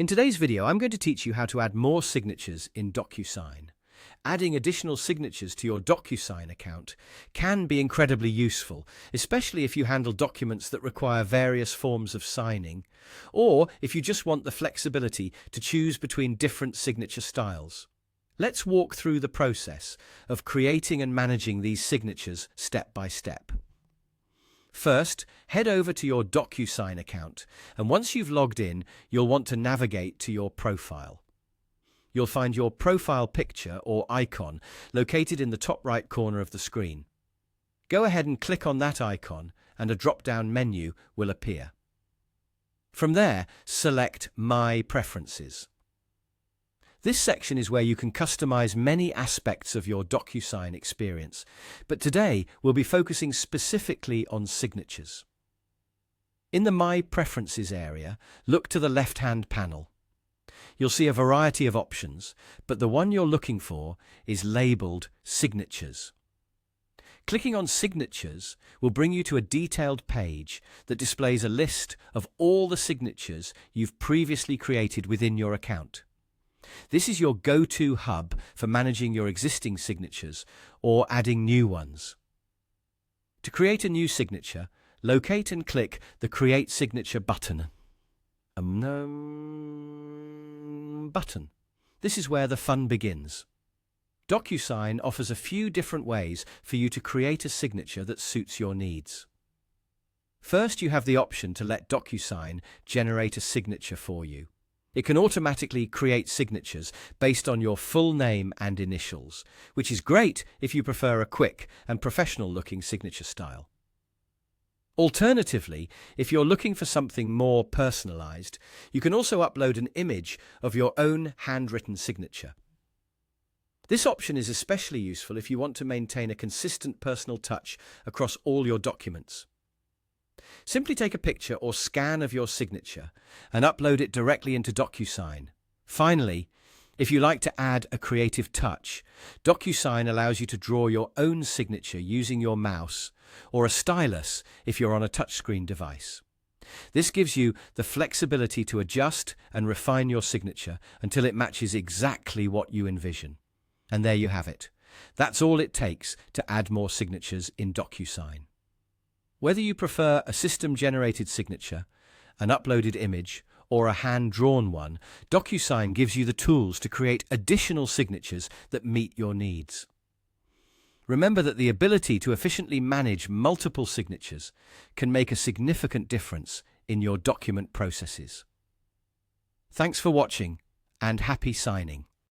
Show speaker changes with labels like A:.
A: In today's video, I'm going to teach you how to add more signatures in DocuSign. Adding additional signatures to your DocuSign account can be incredibly useful, especially if you handle documents that require various forms of signing, or if you just want the flexibility to choose between different signature styles. Let's walk through the process of creating and managing these signatures step by step. First, head over to your DocuSign account, and once you've logged in, you'll want to navigate to your profile. You'll find your profile picture or icon located in the top right corner of the screen. Go ahead and click on that icon, and a drop-down menu will appear. From there, select My Preferences. This section is where you can customize many aspects of your DocuSign experience, but today we'll be focusing specifically on signatures. In the My Preferences area, look to the left-hand panel. You'll see a variety of options, but the one you're looking for is labeled Signatures. Clicking on Signatures will bring you to a detailed page that displays a list of all the signatures you've previously created within your account. This is your go-to hub for managing your existing signatures or adding new ones. To create a new signature, locate and click the Create Signature button. This is where the fun begins. DocuSign offers a few different ways for you to create a signature that suits your needs. First, you have the option to let DocuSign generate a signature for you. It can automatically create signatures based on your full name and initials, which is great if you prefer a quick and professional-looking signature style. Alternatively, if you're looking for something more personalized, you can also upload an image of your own handwritten signature. This option is especially useful if you want to maintain a consistent personal touch across all your documents. Simply take a picture or scan of your signature and upload it directly into DocuSign. Finally, if you like to add a creative touch, DocuSign allows you to draw your own signature using your mouse or a stylus if you're on a touchscreen device. This gives you the flexibility to adjust and refine your signature until it matches exactly what you envision. And there you have it. That's all it takes to add more signatures in DocuSign. Whether you prefer a system-generated signature, an uploaded image, or a hand-drawn one, DocuSign gives you the tools to create additional signatures that meet your needs. Remember that the ability to efficiently manage multiple signatures can make a significant difference in your document processes. Thanks for watching, and happy signing.